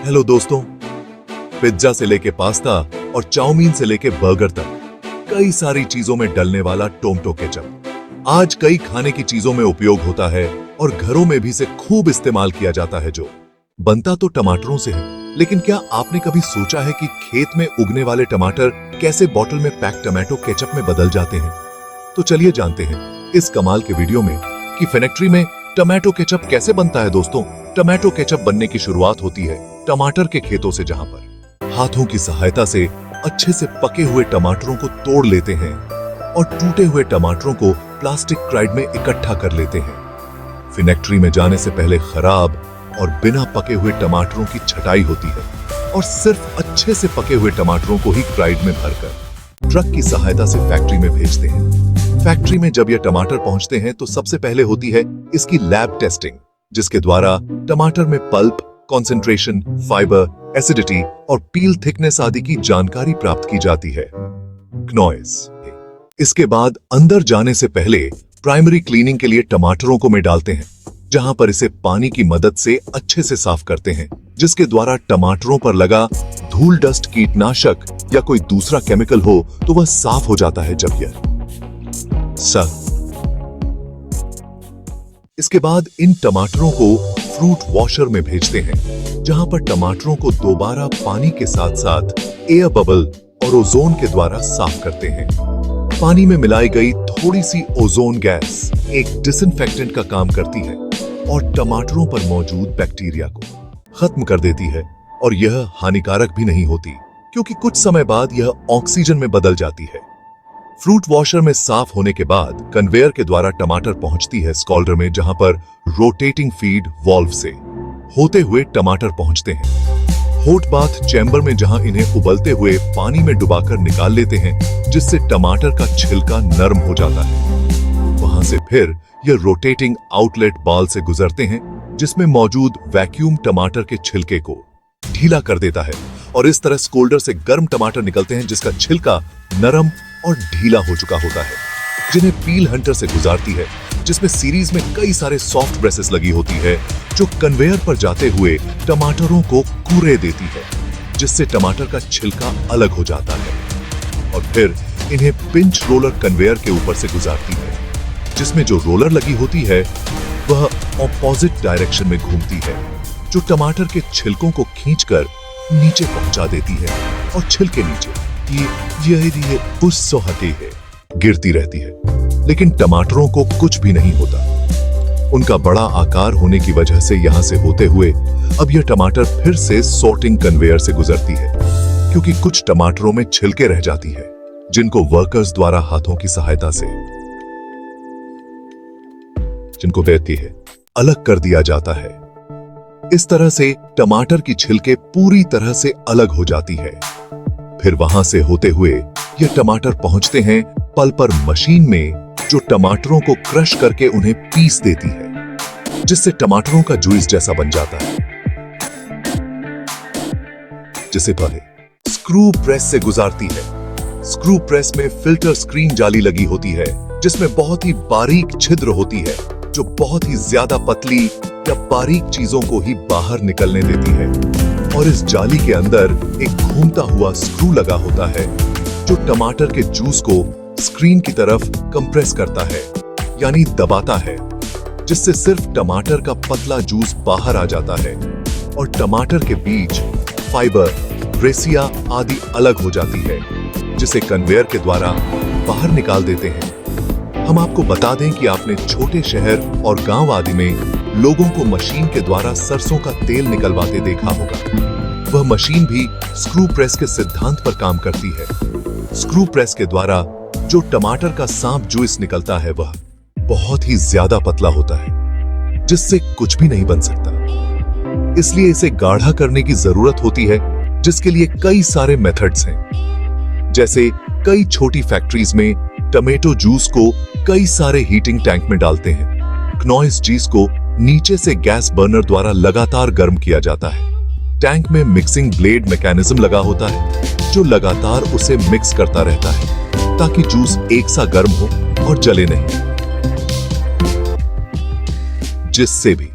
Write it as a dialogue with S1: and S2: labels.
S1: Hello दोस्तों, pizza से लेके पास्ता और चाउमीन से लेके बर्गर तक कई सारी चीजों में डलने वाला टोमेटो केचप आज कई खाने की चीजों में उपयोग होता है और घरों में भी इसे खूब इस्तेमाल किया जाता है। जो बनता तो टमाटरों से है, लेकिन क्या आपने कभी सोचा है कि खेत में उगने वाले टमाटर कैसे बॉटल में पैक टमाटो केचप में बदल जाते हैं? तो चलिए जानते हैं इस कमाल के वीडियो में कि फैक्ट्री में टमाटो केचप कैसे बनता है। दोस्तों, टमाटो केचप बनने की शुरुआत होती है टमाटर के खेतों से, जहां पर हाथों की सहायता से अच्छे से पके हुए टमाटरों को तोड़ लेते हैं और टूटे हुए टमाटरों को प्लास्टिक क्राइड में इकट्ठा कर लेते हैं। फैक्ट्री में जाने से पहले खराब और बिना पके हुए टमाटरों की छटाई होती है और सिर्फ अच्छे से पके हुए टमाटरों को ही क्राइड में भरकर ट्रक की सहायता से फैक्ट्री में भेजते हैं। फैक्ट्री में जब ये टमाटर पहुंचते हैं तो सबसे पहले होती है इसकी लैब टेस्टिंग, जिसके द्वारा टमाटर में पल्प, कंसंट्रेशन, फाइबर, एसिडिटी और पील थिकनेस आदि की जानकारी प्राप्त की जाती है। क्नॉइस। इसके बाद अंदर जाने से पहले प्राइमरी क्लीनिंग के लिए टमाटरों को में डालते हैं, जहां पर इसे पानी की मदद से अच्छे से साफ करते हैं, जिसके द्वारा टमाटरों पर लगा धूल, डस्ट, कीटनाशक या कोई दूसरा केमिकल हो तो वह साफ हो जाता है। जब यह इसके बाद इन टमाटरों को फ्रूट वॉशर में भेजते हैं, जहां पर टमाटरों को दोबारा पानी के साथ साथ एयर बबल और ओजोन के द्वारा साफ करते हैं। पानी में मिलाई गई थोड़ी सी ओजोन गैस एक डिसइंफेक्टेंट का काम करती है और टमाटरों पर मौजूद बैक्टीरिया को खत्म कर देती है, और यह हानिकारक भी नहीं होती क्योंकि कुछ समय बाद यह ऑक्सीजन में बदल जाती है। फ्रूट वॉशर में साफ होने के बाद कन्वेयर के द्वारा टमाटर पहुंचती है स्कॉल्डर में, जहां पर रोटेटिंग फीड वाल्व से होते हुए टमाटर पहुंचते हैं हॉट बाथ चैम्बर में, जहां इन्हें उबलते हुए पानी में डुबाकर निकाल लेते हैं, जिससे टमाटर का छिलका नरम हो जाता है। वहां से फिर यह रोटेटिंग आउटलेट बाल से गुजरते हैं, जिसमें मौजूद वैक्यूम टमाटर के छिलके को ढीला कर देता है, और इस तरह स्कॉल्डर से गर्म टमाटर निकलते हैं जिसका छिलका नरम और ढीला हो चुका होता है, जिन्हें पील हंटर से गुजारती है, जिसमें सीरीज में कई सारे सॉफ्ट ब्रेसेस लगी होती है, जो कन्वेयर पर जाते हुए टमाटरों को कुरे देती है, जिससे टमाटर का छिलका अलग हो जाता है, और फिर इन्हें पिंच रोलर कन्वेयर के ऊपर से गुजारती है, जिसमें जो रोलर लगी होती है वह ऑपोजिट डायरेक्शन में घूमती है, जो टमाटर के छिलकों को खींचकर नीचे पहुंचा देती है, और छिलके नीचे ये उससे हटी है गिरती रहती है। लेकिन टमाटरों को कुछ भी नहीं होता। उनका बड़ा आकार होने की वजह से यहां से होते हुए अब यह टमाटर फिर से सॉर्टिंग कन्वेयर से गुजरती है, क्योंकि कुछ टमाटरों में छिलके रह जाती है, जिनको वर्कर्स द्वारा हाथों की सहायता से जिनको देती है अलग कर दिया जाता है। इस तरह से टमाटर की छिलके पूरी तरह से अलग हो जाती है। फिर वहां से होते हुए ये टमाटर पहुंचते हैं पल्पर मशीन में, जो टमाटरों को क्रश करके उन्हें पीस देती है, जिससे टमाटरों का जूस जैसा बन जाता है, जिसे पहले स्क्रू प्रेस से गुजारती है। स्क्रू प्रेस में फिल्टर स्क्रीन जाली लगी होती है, जिसमें बहुत ही बारीक छिद्र होती है, जो बहुत ही ज्यादा पतली या बारीक चीजों को ही बाहर निकलने देती है, और इस जाली के अंदर एक घूमता हुआ स्क्रू लगा होता है, जो टमाटर के जूस को स्क्रीन की तरफ कंप्रेस करता है, यानी दबाता है, जिससे सिर्फ टमाटर का पतला जूस बाहर आ जाता है, और टमाटर के बीज, फाइबर, रेसिया आदि अलग हो जाती है, जिसे कन्वेयर के द्वारा बाहर निकाल देते हैं। हम आपको बता दें कि आपने छोटे शहर और गांव आदि में लोगों को मशीन के द्वारा सरसों का तेल निकलवाते देखा होगा। वह मशीन भी स्क्रू प्रेस के सिद्धांत पर काम करती है। स्क्रू प्रेस के द्वारा जो टमाटर का सांप जूस निकलता है वह बहुत ही ज्यादा पतला होता है, जिससे कुछ भी नहीं बन सकता। इसलिए इसे गाढ़ा करने की जरूरत होती है, जिसके लिए कई सारे मेथड्स हैं। जैसे कई छोटी फैक्ट्रीज में टमेटो जूस को कई सारे हीटिंग टैंक में डालते हैं। क्नॉइस जूस को नीचे से गैस बर्नर द्वारा लगातार गर्म किया जाता है। टैंक में मिक्सिंग ब्लेड मैकेनिज्म लगा होता है, जो लगातार उसे मिक्स करता रहता है, ताकि जूस एक सा गर्म हो और जले नहीं, जिससे भी